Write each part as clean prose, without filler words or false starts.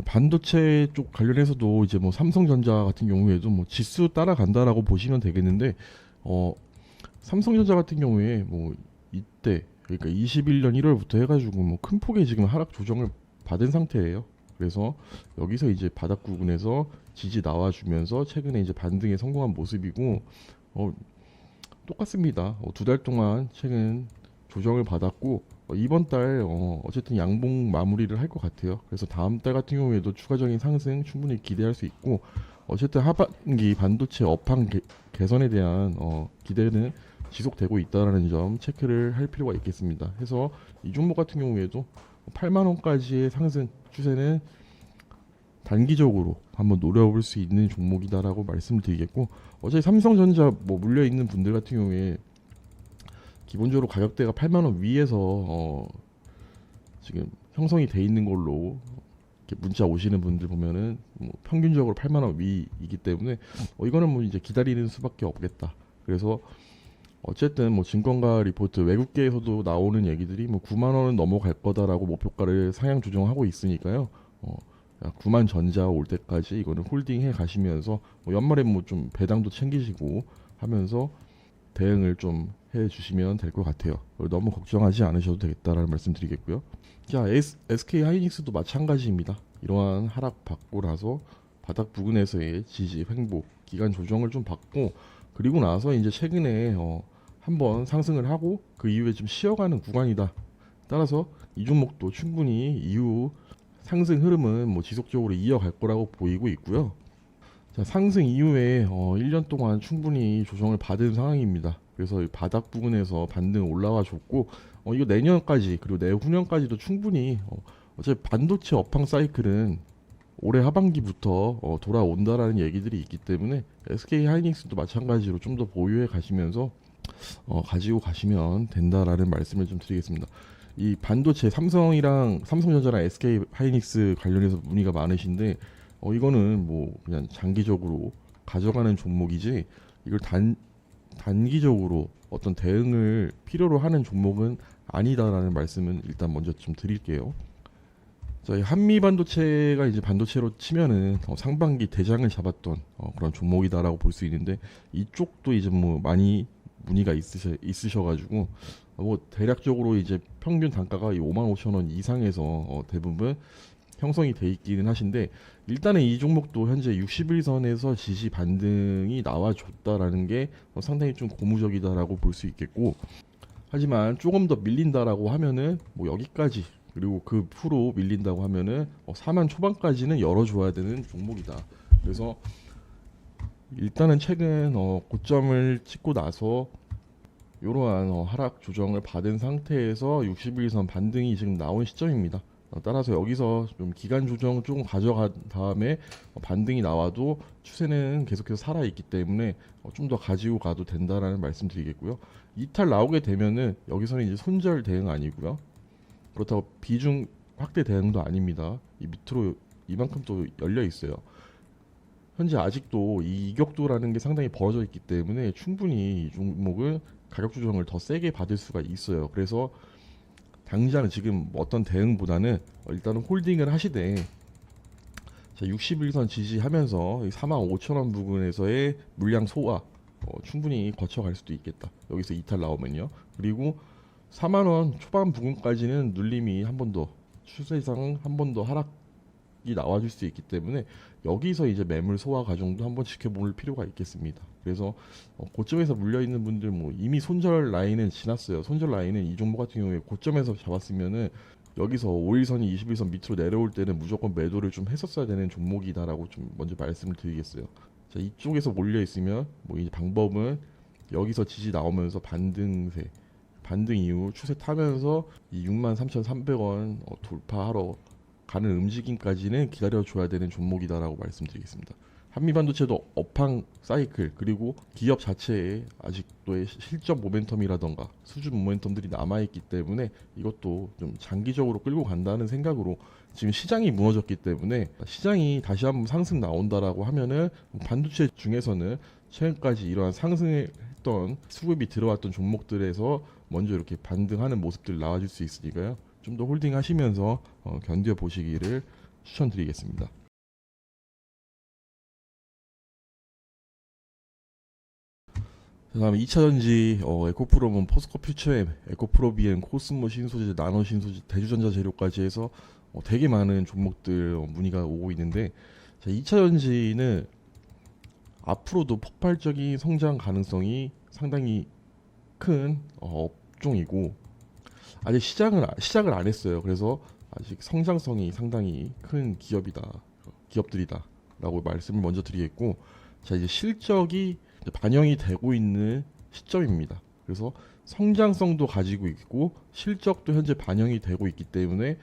반도체 쪽 관련해서도 이제 뭐 삼성전자 같은 경우에도 뭐 지수 따라간다라고 보시면 되겠는데, 어 삼성전자 같은 경우에 뭐 이때 그러니까 21년 1월부터 해가지고 뭐 큰 폭의 지금 하락 조정을 받은 상태예요. 그래서 여기서 이제 바닥 부근에서 지지 나와주면서 최근에 이제 반등에 성공한 모습이고, 어, 똑같습니다. 두 달 동안 최근 조정을 받았고, 이번 달 어쨌든 양봉 마무리를 할 것 같아요. 그래서 다음 달 같은 경우에도 추가적인 상승 충분히 기대할 수 있고, 어쨌든 하반기 반도체 업황 개선에 대한 기대는 지속되고 있다는 점 체크를 할 필요가 있겠습니다. 해서 이 종목 같은 경우에도 8만 원까지의 상승 추세는 단기적으로 한번 노려볼 수 있는 종목이다라고 말씀드리겠고, 어차피 삼성전자 뭐 물려 있는 분들 같은 경우에 기본적으로 가격대가 8만 원 위에서 지금 형성이 돼 있는 걸로 이렇게 문자 오시는 분들 보면은 뭐 평균적으로 8만 원 위이기 때문에 이거는 뭐 이제 기다리는 수밖에 없겠다. 그래서 어쨌든 뭐 증권가 리포트 외국계에서도 나오는 얘기들이 뭐 9만 원은 넘어갈 거다라고 목표가를 상향 조정하고 있으니까요. 9만 전자 올 때까지 이거는 홀딩해 가시면서 뭐 연말에 뭐 좀 배당도 챙기시고 하면서 대응을 좀 해 주시면 될 것 같아요. 너무 걱정하지 않으셔도 되겠다라는 말씀드리겠고요. 자, SK 하이닉스도 마찬가지입니다. 이러한 하락 받고 나서 바닥 부근에서의 지지 횡보 기간 조정을 좀 받고, 그리고 나서 이제 최근에 한번 상승을 하고 그 이후에 좀 쉬어가는 구간이다. 따라서 이 종목도 충분히 이후 상승 흐름은 뭐 지속적으로 이어갈 거라고 보이고 있고요. 자, 상승 이후에 1년 동안 충분히 조정을 받은 상황입니다. 그래서 이 바닥 부근에서 반등 올라와 줬고, 이거 내년까지 그리고 내후년까지도 충분히 어차피 반도체 업황 사이클은 올해 하반기부터 돌아온다라는 얘기들이 있기 때문에 SK 하이닉스도 마찬가지로 좀 더 보유해 가시면서 가지고 가시면 된다라는 말씀을 좀 드리겠습니다. 이 반도체 삼성전자랑 SK 하이닉스 관련해서 문의가 많으신데, 이거는 뭐 그냥 장기적으로 가져가는 종목이지 이걸 단기적으로 어떤 대응을 필요로 하는 종목은 아니다라는 말씀은 일단 먼저 좀 드릴게요. 저희 한미 반도체가 이제 반도체로 치면은 상반기 대장을 잡았던 그런 종목이다라고 볼 수 있는데, 이쪽도 이제 뭐 많이 문의가 있으셔가지고 뭐 대략적으로 이제 평균 단가가 55,000원 이상에서 대부분 형성이 돼 있기는 하신데, 일단은 이 종목도 현재 60일선에서 지지 반등이 나와줬다라는 게 상당히 좀 고무적이다라고 볼 수 있겠고, 하지만 조금 더 밀린다라고 하면은 뭐 여기까지, 그리고 그 후로 밀린다고 하면은 4만 초반까지는 열어줘야 되는 종목이다. 그래서 일단은 최근 고점을 찍고 나서 이러한 하락 조정을 받은 상태에서 60일선 반등이 지금 나온 시점입니다. 따라서 여기서 좀 기간 조정 조금 가져간 다음에 반등이 나와도 추세는 계속해서 살아 있기 때문에 좀 더 가지고 가도 된다라는 말씀드리겠고요. 이탈 나오게 되면은 여기서는 이제 손절 대응 아니고요. 그렇다고 비중 확대 대응도 아닙니다. 이 밑으로 이만큼 또 열려 있어요. 현재 아직도 이 이격도라는 게 상당히 벌어져 있기 때문에 충분히 이 종목은 가격 조정을 더 세게 받을 수가 있어요. 그래서 당장 지금 어떤 대응보다는 일단은 홀딩을 하시되, 자, 60일선 지지하면서 45,000원 부근에서의 물량 소화 충분히 거쳐갈 수도 있겠다. 여기서 이탈 나오면요. 그리고 4만 원 초반 부근까지는 눌림이 한 번 더, 추세상 한 번 더 하락이 나와줄 수 있기 때문에 여기서 이제 매물 소화 과정도 한번 지켜볼 필요가 있겠습니다. 그래서 고점에서 물려 있는 분들 뭐 이미 손절 라인은 지났어요. 손절 라인은 이 종목 같은 경우에 고점에서 잡았으면은 여기서 5일선이 20일선 밑으로 내려올 때는 무조건 매도를 좀 했었어야 되는 종목이다라고 좀 먼저 말씀을 드리겠어요. 자, 이쪽에서 몰려 있으면 뭐 이 방법은 여기서 지지 나오면서 반등세, 반등 이후 추세 타면서 이 63,300원 돌파하러 가는 움직임까지는 기다려줘야 되는 종목이다라고 말씀드리겠습니다. 한미반도체도 업황 사이클 그리고 기업 자체에 아직도의 실적 모멘텀이라던가 수준 모멘텀들이 남아있기 때문에 이것도 좀 장기적으로 끌고 간다는 생각으로, 지금 시장이 무너졌기 때문에 시장이 다시 한번 상승 나온다라고 하면은 반도체 중에서는 최근까지 이러한 상승을 했던 수급이 들어왔던 종목들에서 먼저 이렇게 반등하는 모습들 나와줄 수 있으니까요. 좀 더 홀딩 하시면서 견뎌 보시기를 추천드리겠습니다. 그다음 2차전지 에코프로는 포스코 퓨처엠, 에코프로 BM, 코스모 신소재, 나노 신소재, 대주전자 재료까지 해서 되게 많은 종목들 문의가 오고 있는데, 자, 2차전지는 앞으로도 폭발적인 성장 가능성이 상당히 큰 업종이고, 아직 시작을 안 했어요. 그래서 아직 성장성이 상당히 큰 기업들이다라고 말씀을 먼저 드리겠고, 자, 이제 실적이 이제 반영이 되고 있는 시점입니다. 그래서 성장성도 가지고 있고 실적도 현재 반영이 되고 있기 때문에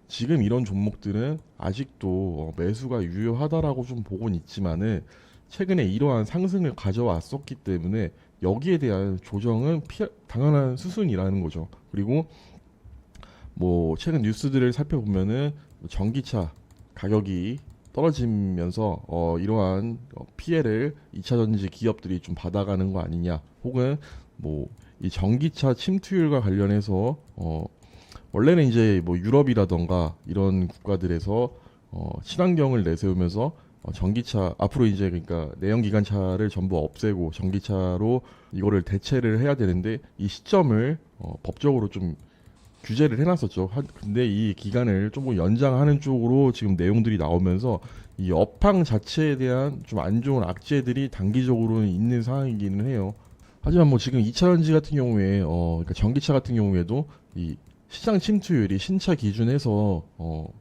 지금 이런 종목들은 아직도 매수가 유효하다라고 좀 보고는 있지만은, 최근에 이러한 상승을 가져왔었기 때문에 여기에 대한 조정은 당연한 수순이라는 거죠. 그리고 뭐 최근 뉴스들을 살펴보면은 전기차 가격이 떨어지면서 이러한 피해를 2차전지 기업들이 좀 받아가는 거 아니냐, 혹은 뭐 이 전기차 침투율과 관련해서 원래는 이제 뭐 유럽이라던가 이런 국가들에서 친환경을 내세우면서 전기차 앞으로 이제, 그러니까 내연기관차를 전부 없애고 전기차로 이거를 대체를 해야 되는데, 이 시점을 법적으로 좀 규제를 해놨었죠. 근데 이 기간을 조금 연장하는 쪽으로 지금 내용들이 나오면서 이 업황 자체에 대한 좀 안 좋은 악재들이 단기적으로는 있는 상황이기는 해요. 하지만 뭐 지금 2차전지 같은 경우에 그러니까 전기차 같은 경우에도 이 시장 침투율이 신차 기준에서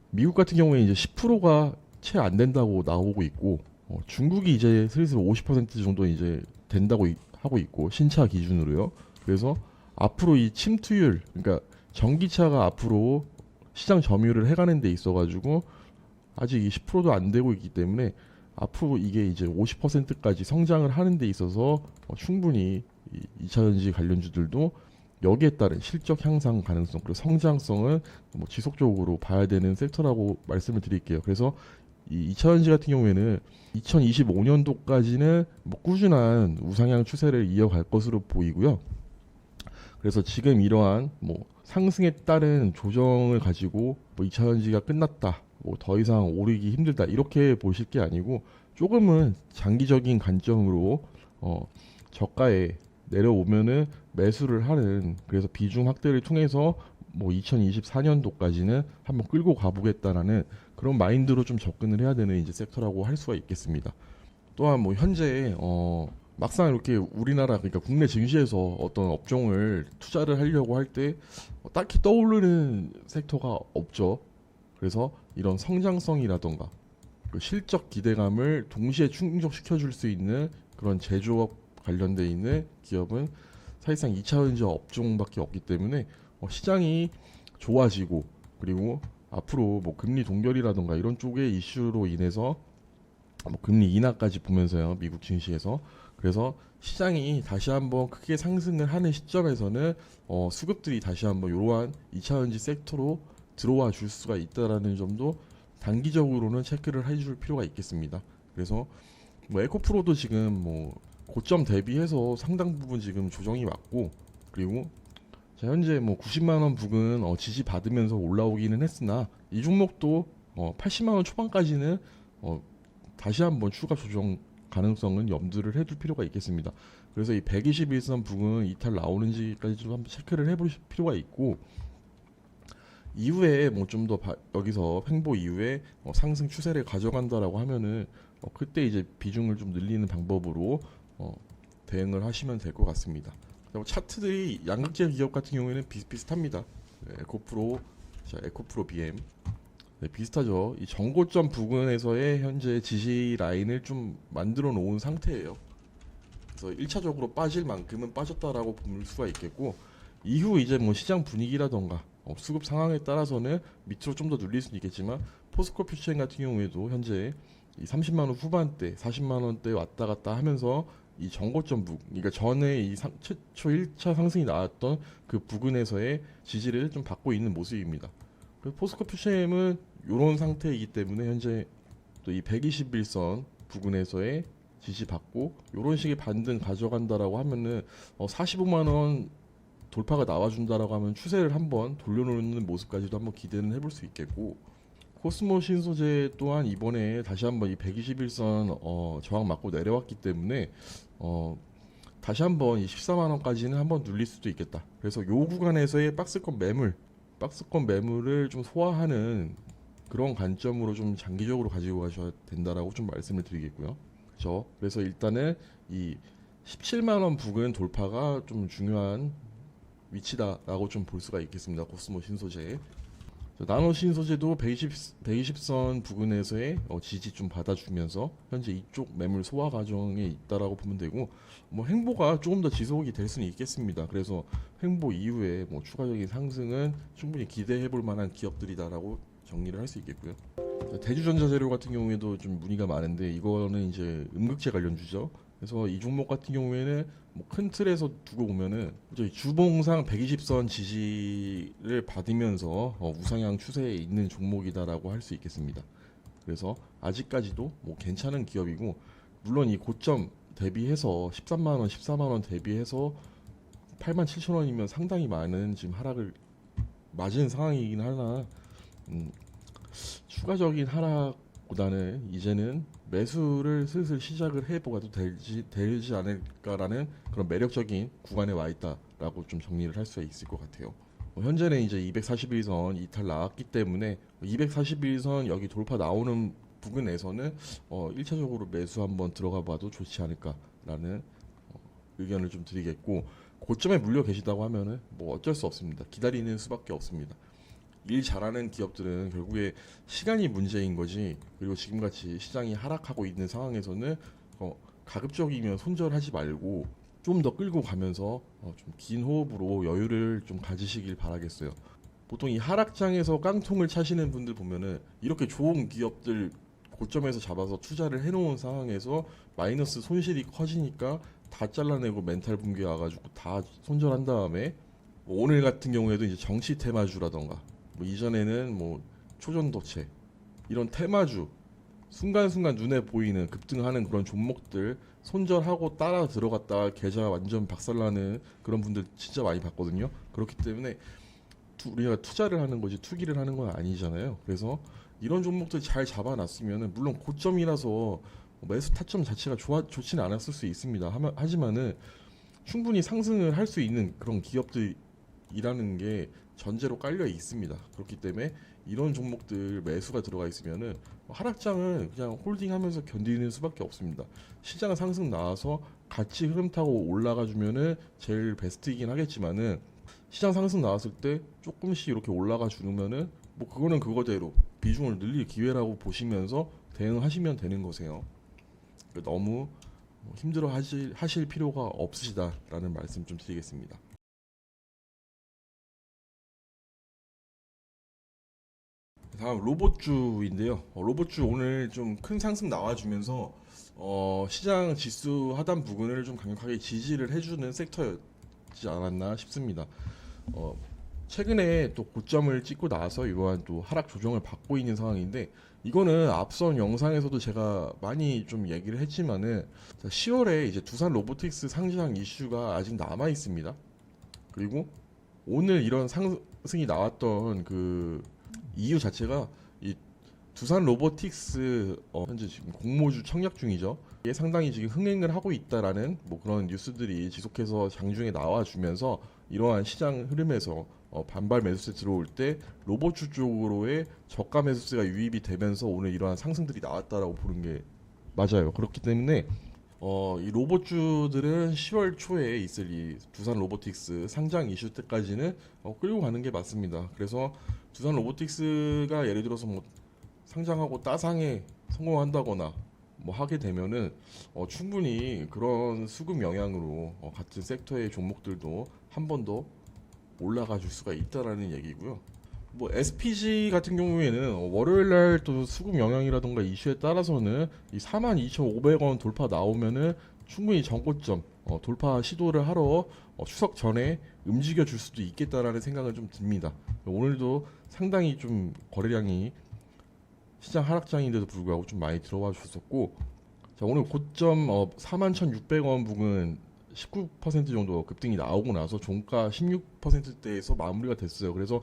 미국 같은 경우에 이제 10%가 채 안 된다고 나오고 있고, 중국이 이제 슬슬 50% 정도 이제 된다고 하고 있고, 신차 기준으로요. 그래서 앞으로 이 침투율, 그러니까 전기차가 앞으로 시장 점유를 해가는 데 있어가지고 아직 이 10%도 안 되고 있기 때문에, 앞으로 이게 이제 50%까지 성장을 하는 데 있어서 충분히 이 2차전지 관련주들도 여기에 따른 실적 향상 가능성 그리고 성장성은 뭐 지속적으로 봐야 되는 섹터라고 말씀을 드릴게요. 그래서 이 2차전지 같은 경우에는 2025년도까지는 뭐 꾸준한 우상향 추세를 이어갈 것으로 보이고요. 그래서 지금 이러한 뭐 상승에 따른 조정을 가지고 뭐 2차전지가 끝났다, 뭐 더 이상 오르기 힘들다, 이렇게 보실 게 아니고, 조금은 장기적인 관점으로 저가에 내려오면은 매수를 하는, 그래서 비중 확대를 통해서 뭐 2024년도까지는 한번 끌고 가보겠다라는 그런 마인드로 좀 접근을 해야 되는 이제 섹터라고 할 수가 있겠습니다. 또한 뭐 현재 막상 이렇게 우리나라, 그러니까 국내 증시에서 어떤 업종을 투자를 하려고 할 때 딱히 떠오르는 섹터가 없죠. 그래서 이런 성장성이라던가 그 실적 기대감을 동시에 충족시켜 줄 수 있는 그런 제조업 관련돼 있는 기업은 사실상 2차전지 업종밖에 없기 때문에 시장이 좋아지고, 그리고 앞으로 뭐 금리 동결이라던가 이런 쪽의 이슈로 인해서 뭐 금리 인하까지 보면서요, 미국 증시에서. 그래서 시장이 다시 한번 크게 상승을 하는 시점에서는 수급들이 다시 한번 이러한 2차전지 섹터로 들어와 줄 수가 있다라는 점도 단기적으로는 체크를 해줄 필요가 있겠습니다. 그래서 뭐 에코프로도 지금 뭐 고점 대비해서 상당 부분 지금 조정이 왔고, 그리고 자, 현재 뭐 90만 원 부근 지지 받으면서 올라오기는 했으나, 이 종목도 80만 원 초반까지는 다시 한번 추가 조정 가능성은 염두를 해둘 필요가 있겠습니다. 그래서 이 121선 부근 이탈 나오는지까지 좀 한번 체크를 해볼 필요가 있고, 이후에 뭐 좀 더 여기서 횡보 이후에 상승 추세를 가져간다라고 하면은 그때 이제 비중을 좀 늘리는 방법으로 대응을 하시면 될 것 같습니다. 그리고 차트들이 양극재 기업 같은 경우에는 비슷비슷합니다. 네, 에코프로, 자, 에코프로 BM, 네, 비슷하죠. 이 정고점 부근에서의 현재 지지 라인을 좀 만들어 놓은 상태예요. 그래서 1차적으로 빠질 만큼은 빠졌다라고 볼 수가 있겠고, 이후 이제 뭐 시장 분위기라던가 수급 상황에 따라서는 밑으로 좀 더 눌릴 수는 있겠지만, 포스코 퓨처엠 같은 경우에도 현재 이 30만 원 후반대, 40만 원대 왔다 갔다 하면서 이 정고점 그러니까 전에 이 최초 1차 상승이 나왔던 그 부근에서의 지지를 좀 받고 있는 모습입니다. 그래서 포스코 퓨처엠은 이런 상태이기 때문에 현재 또 이 121선 부근에서의 지지 받고 이런 식의 반등 가져간다라고 하면은 45만 원 돌파가 나와준다라고 하면 추세를 한번 돌려놓는 모습까지도 한번 기대는 해볼 수 있겠고, 코스모 신소재 또한 이번에 다시 한번 이 121선 저항 맞고 내려왔기 때문에 어, 다시 한번 이 14만 원까지는 한번 눌릴 수도 있겠다. 그래서 요 구간에서의 박스권 매물을 좀 소화하는 그런 관점으로 좀 장기적으로 가지고 가셔야 된다라고 좀 말씀을 드리겠고요. 그렇죠? 그래서 일단은 이 17만 원 부근 돌파가 좀 중요한 위치다라고 좀 볼 수가 있겠습니다. 코스모 신소재. 나노 신소재도 120선 부근에서의 지지 좀 받아주면서 현재 이쪽 매물 소화 과정에 있다라고 보면 되고, 뭐 행보가 조금 더 지속이 될 수는 있겠습니다. 그래서 행보 이후에 뭐 추가적인 상승은 충분히 기대해 볼 만한 기업들이다라고 정리를 할 수 있겠고요. 대주전자재료 같은 경우에도 좀 문의가 많은데 이거는 이제 음극재 관련주죠. 그래서 이 종목 같은 경우에는 뭐 큰 틀에서 두고 보면은 이제 주봉상 120선 지지를 받으면서 우상향 추세에 있는 종목이다라고 할 수 있겠습니다. 그래서 아직까지도 뭐 괜찮은 기업이고, 물론 이 고점 대비해서 13만 원, 14만 원 대비해서 8만 7천 원이면 상당히 많은 지금 하락을 맞은 상황이긴 하나, 추가적인 하락보다는 이제는 매수를 슬슬 시작을 해보가도 되지 않을까라는 그런 매력적인 구간에 와 있다라고 좀 정리를 할 수 있을 것 같아요. 현재는 이제 241선 이탈 나왔기 때문에 241선 여기 돌파 나오는 부근에서는 1차적으로 매수 한번 들어가 봐도 좋지 않을까라는 의견을 좀 드리겠고, 고점에 물려 계시다고 하면은 뭐 어쩔 수 없습니다. 기다리는 수밖에 없습니다. 일 잘하는 기업들은 결국에 시간이 문제인 거지, 그리고 지금같이 시장이 하락하고 있는 상황에서는 가급적이면 손절하지 말고 좀 더 끌고 가면서 좀 긴 호흡으로 여유를 좀 가지시길 바라겠어요. 보통 이 하락장에서 깡통을 차시는 분들 보면은 이렇게 좋은 기업들 고점에서 잡아서 투자를 해놓은 상황에서 마이너스 손실이 커지니까 다 잘라내고 멘탈 붕괴 와가지고 다 손절한 다음에, 뭐 오늘 같은 경우에도 이제 정치 테마주라던가, 뭐 이전에는 뭐 초전도체, 이런 테마주 순간순간 눈에 보이는 급등하는 그런 종목들 손절하고 따라 들어갔다가 계좌 완전 박살나는 그런 분들 진짜 많이 봤거든요. 그렇기 때문에 우리가 투자를 하는 거지 투기를 하는 건 아니잖아요. 그래서 이런 종목들 잘 잡아놨으면은 물론 고점이라서 매수 타점 자체가 좋지는 않았을 수 있습니다. 하지만은 충분히 상승을 할 수 있는 그런 기업들이라는 게 전제로 깔려 있습니다. 그렇기 때문에 이런 종목들 매수가 들어가 있으면은 하락장을 그냥 홀딩하면서 견디는 수밖에 없습니다. 시장 상승 나와서 같이 흐름 타고 올라가 주면은 제일 베스트이긴 하겠지만은, 시장 상승 나왔을 때 조금씩 이렇게 올라가 주면은 뭐 그거는 그거대로 비중을 늘릴 기회라고 보시면서 대응하시면 되는 거세요. 너무 힘들어 하실 필요가 없으시다라는 말씀 좀 드리겠습니다. 다음 로봇주인데요. 로봇주 오늘 좀 큰 상승 나와주면서 시장 지수 하단 부근을 좀 강력하게 지지를 해주는 섹터였지 않았나 싶습니다. 어, 최근에 또 고점을 찍고 나서 이러한 또 하락 조정을 받고 있는 상황인데, 이거는 앞선 영상에서도 제가 많이 좀 얘기를 했지만은 10월에 이제 두산 로보틱스 상장 이슈가 아직 남아 있습니다. 그리고 오늘 이런 상승이 나왔던 그 이유 자체가 이 두산 로보틱스 현재 지금 공모주 청약 중이죠. 이게 상당히 지금 흥행을 하고 있다라는 뭐 그런 뉴스들이 지속해서 장중에 나와주면서 이러한 시장 흐름에서 반발 매수세 들어올 때 로봇주 쪽으로의 저가 매수세가 유입이 되면서 오늘 이러한 상승들이 나왔다라고 보는 게 맞아요. 그렇기 때문에 이 로봇주들은 10월 초에 있을 이 두산 로보틱스 상장 이슈 때까지는 끌고 가는 게 맞습니다. 그래서 두산 로보틱스가 예를 들어서 뭐 상장하고 따상에 성공한다거나 뭐 하게 되면은 충분히 그런 수급 영향으로 같은 섹터의 종목들도 한 번 더 올라가 줄 수가 있다라는 얘기고요. 뭐 SPG 같은 경우에는 월요일 날 또 수급 영향이라던가 이슈에 따라서는 이 42,500원 돌파 나오면은 충분히 전고점 돌파 시도를 하러 추석 전에 움직여 줄 수도 있겠다라는 생각은 좀 듭니다. 오늘도 상당히 좀 거래량이 시장 하락장인데도 불구하고 좀 많이 들어와 주셨었고, 자, 오늘 고점 41,600원 부근 19% 정도 급등이 나오고 나서 종가 16%대에서 마무리가 됐어요. 그래서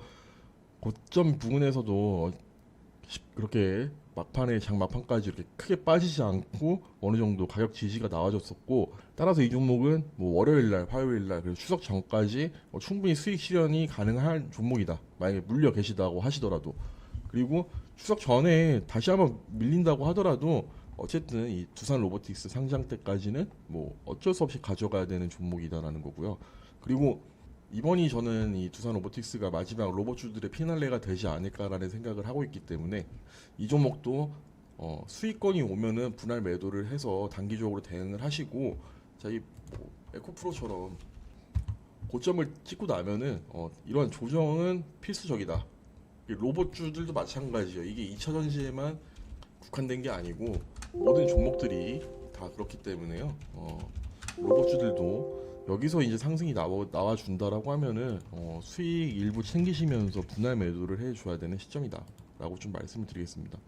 고점 부근에서도 그렇게 막판에 장막판까지 이렇게 크게 빠지지 않고 어느 정도 가격 지지가 나와줬었고, 따라서 이 종목은 뭐 월요일 날, 화요일 날, 그리고 추석 전까지 충분히 수익 실현이 가능한 종목이다. 만약에 물려 계시다고 하시더라도. 그리고 추석 전에 다시 한번 밀린다고 하더라도 어쨌든 이 두산 로보틱스 상장 때까지는 뭐 어쩔 수 없이 가져가야 되는 종목이다라는 거고요. 그리고 이번이 저는 이 두산 로보틱스가 마지막 로봇주들의 피날레가 되지 않을까라는 생각을 하고 있기 때문에 이 종목도 수익권이 오면은 분할 매도를 해서 단기적으로 대응을 하시고, 자이 뭐 에코프로처럼 고점을 찍고 나면은 이런 조정은 필수적이다. 로봇주들도 마찬가지예요. 이게 2차 전지에만 국한된 게 아니고 모든 종목들이 다 그렇기 때문에요. 로봇주들도 여기서 이제 상승이 나와 준다라고 하면은 수익 일부 챙기시면서 분할 매도를 해줘야 되는 시점이다라고 좀 말씀을 드리겠습니다.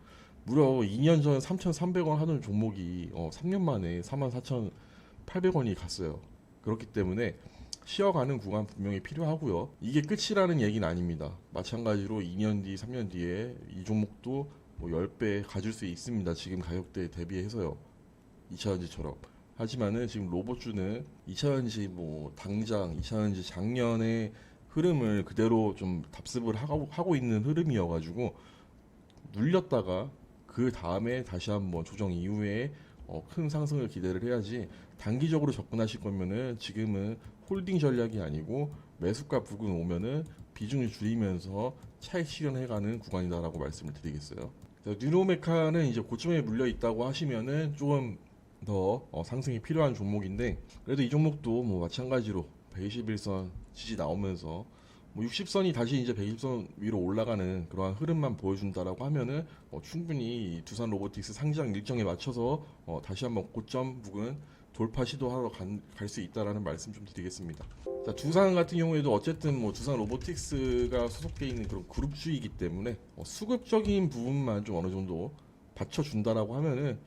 무려 2년 전 3,300원 하던 종목이 3년 만에 44,800원이 갔어요. 그렇기 때문에 쉬어가는 구간 분명히 필요하고요. 이게 끝이라는 얘기는 아닙니다. 마찬가지로 2년 뒤, 3년 뒤에 이 종목도 뭐 10배 가질 수 있습니다. 지금 가격대에 대비해서요. 2차전지처럼. 하지만은 지금 로봇주는 2차전지 뭐 당장 2차전지 작년의 흐름을 그대로 좀 답습을 하고 있는 흐름이어가지고 눌렸다가 그 다음에 다시 한번 조정 이후에 큰 상승을 기대를 해야지, 단기적으로 접근하실 거면은 지금은 홀딩 전략이 아니고 매수가 부근 오면은 비중을 줄이면서 차익 실현해가는 구간이다라고 말씀을 드리겠어요. 뉴로메카는 이제 고점에 물려 있다고 하시면은 조금 더 상승이 필요한 종목인데, 그래도 이 종목도 뭐 마찬가지로 121선 지지 나오면서 뭐 60선이 다시 이제 120선 위로 올라가는 그러한 흐름만 보여준다라고 하면은 충분히 이 두산 로보틱스 상장 일정에 맞춰서 다시 한번 고점 부근 돌파 시도하러 갈 수 있다라는 말씀 좀 드리겠습니다. 자, 두산 같은 경우에도 어쨌든 뭐 두산 로보틱스가 소속돼 있는 그런 그룹주이기 때문에 수급적인 부분만 좀 어느 정도 받쳐준다라고 하면은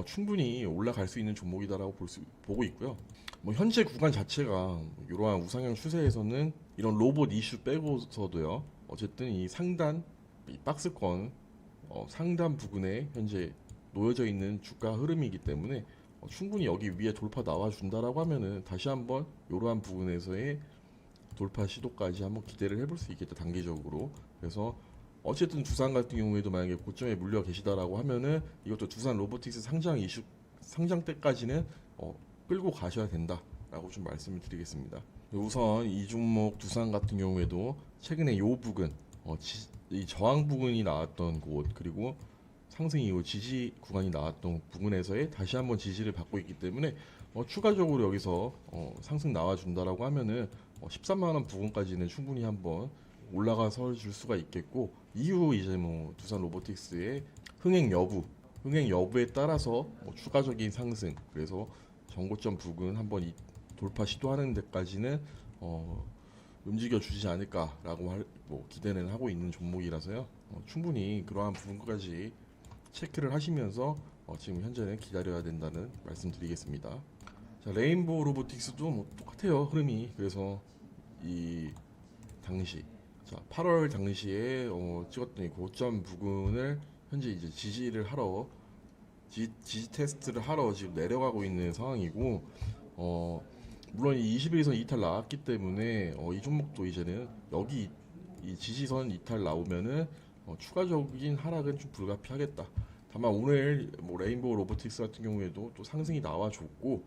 충분히 올라갈 수 있는 종목이다라고 보고 있고요. 뭐 현재 구간 자체가 이러한 우상향 추세에서는 이런 로봇 이슈 빼고서도요. 어쨌든 이 상단, 이 박스권 상단 부근에 현재 놓여져 있는 주가 흐름이기 때문에 충분히 여기 위에 돌파 나와준다라고 하면은 다시 한번 이러한 부분에서의 돌파 시도까지 한번 기대를 해볼 수 있겠다, 단기적으로. 그래서 어쨌든 두산 같은 경우에도 만약에 고점에 물려 계시다라고 하면은 이것도 두산 로보틱스 상장 때까지는 끌고 가셔야 된다라고 좀 말씀을 드리겠습니다. 우선 이 종목 두산 같은 경우에도 최근에 요 부근 이 저항 부근이 나왔던 곳, 그리고 상승 이후 지지 구간이 나왔던 부근에서의 다시 한번 지지를 받고 있기 때문에 추가적으로 여기서 상승 나와준다라고 하면은 13만 원 부근까지는 충분히 한번 올라가서 줄 수가 있겠고, 이후 이제 뭐 두산 로보틱스의 흥행 여부에 따라서 추가적인 상승, 그래서 전고점 부근 한번 돌파 시도하는 데까지는 움직여 주지 않을까라고 뭐 기대는 하고 있는 종목이라서요. 충분히 그러한 부분까지 체크를 하시면서 지금 현재는 기다려야 된다는 말씀드리겠습니다. 자, 레인보우 로보틱스도 뭐 똑같아요, 흐름이. 그래서 이 당시 8월 당시에 찍었던 이 고점 부근을 현재 이제 지지를 하러 지지 테스트를 하러 지금 내려가고 있는 상황이고, 물론 이 21선 이탈 나왔기 때문에 이 종목도 이제는 여기 이 지지선 이탈 나오면은 추가적인 하락은 좀 불가피하겠다. 다만 오늘 뭐 레인보우 로보틱스 같은 경우에도 또 상승이 나와줬고,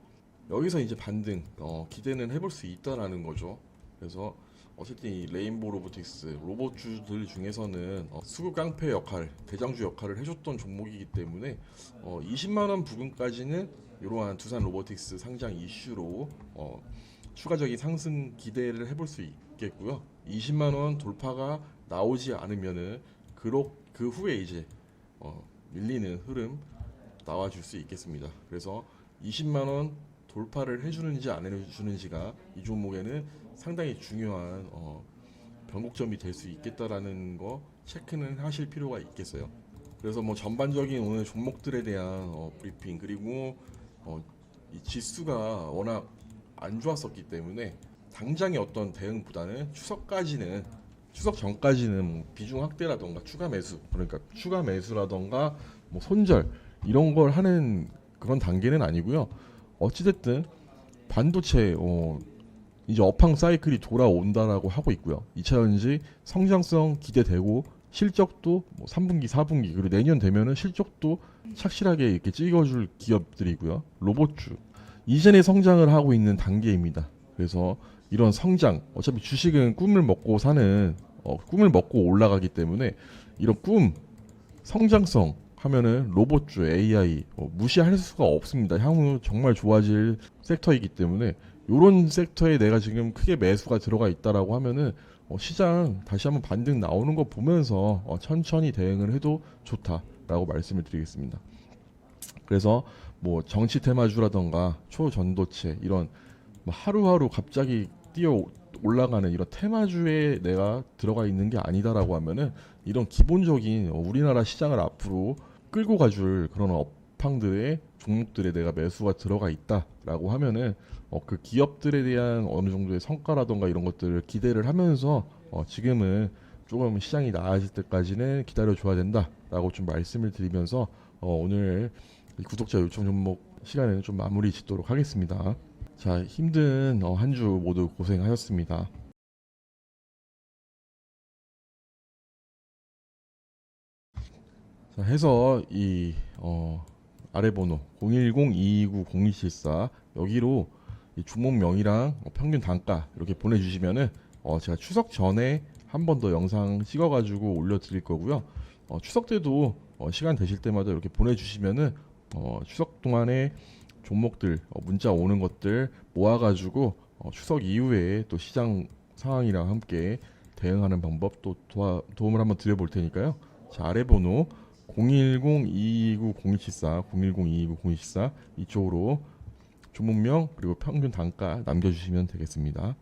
여기서 이제 반등 기대는 해볼 수 있다라는 거죠. 그래서 어쨌든 이 레인보우 로보틱스 로봇주들 중에서는 수급 깡패 역할, 대장주 역할을 해줬던 종목이기 때문에 20만 원 부근까지는 이러한 두산 로보틱스 상장 이슈로 추가적인 상승 기대를 해볼 수 있겠고요. 20만 원 돌파가 나오지 않으면은 그 후에 이제 밀리는 흐름 나와줄 수 있겠습니다. 그래서 20만 원 돌파를 해주는지 안 해주는지가 이 종목에는 상당히 중요한 변곡점이 될 수 있겠다라는 거 체크는 하실 필요가 있겠어요. 그래서 뭐 전반적인 오늘 종목들에 대한 브리핑, 그리고 이 지수가 워낙 안 좋았었기 때문에 당장의 어떤 대응보다는 추석까지는 추석 전까지는 뭐 비중 확대라던가 추가 매수, 그러니까 추가 매수라던가 뭐 손절 이런 걸 하는 그런 단계는 아니고요. 어찌됐든 반도체 이제 업황 사이클이 돌아온다라고 하고 있고요. 2차 전지 성장성 기대되고 실적도 뭐 3분기, 4분기 그리고 내년 되면은 실적도 착실하게 이렇게 찍어줄 기업들이고요. 로봇주 이전에 성장을 하고 있는 단계입니다. 그래서 이런 성장, 어차피 주식은 꿈을 먹고 사는 꿈을 먹고 올라가기 때문에 이런 꿈 성장성 하면은 로봇주, AI 무시할 수가 없습니다. 향후 정말 좋아질 섹터이기 때문에 이런 섹터에 내가 지금 크게 매수가 들어가 있다라고 하면은 시장 다시 한번 반등 나오는 거 보면서 천천히 대응을 해도 좋다라고 말씀을 드리겠습니다. 그래서 뭐 정치 테마주라던가 초전도체 이런 뭐 하루하루 갑자기 뛰어 올라가는 이런 테마주에 내가 들어가 있는 게 아니다라고 하면은 이런 기본적인 우리나라 시장을 앞으로 끌고 가줄 그런 업황들의 종목들에 내가 매수가 들어가 있다라고 하면은 그 기업들에 대한 어느 정도의 성과라던가 이런 것들을 기대를 하면서 지금은 조금 시장이 나아질 때까지는 기다려 줘야 된다라고 좀 말씀을 드리면서 오늘 이 구독자 요청 종목 시간에는 좀 마무리 짓도록 하겠습니다. 자, 힘든 한 주 모두 고생하셨습니다. 자, 해서 이 아래 번호 010-229-0274 여기로 이 종목명이랑 평균 단가 이렇게 보내주시면은 제가 추석 전에 한 번 더 영상 찍어가지고 올려드릴 거고요. 추석 때도 시간 되실 때마다 이렇게 보내주시면은 추석 동안에 종목들 문자 오는 것들 모아가지고 추석 이후에 또 시장 상황이랑 함께 대응하는 방법 또 도움을 한번 드려볼 테니까요. 자, 아래 번호 010-229-0274 010-229-0274 이쪽으로 종목명 그리고 평균 단가 남겨주시면 되겠습니다.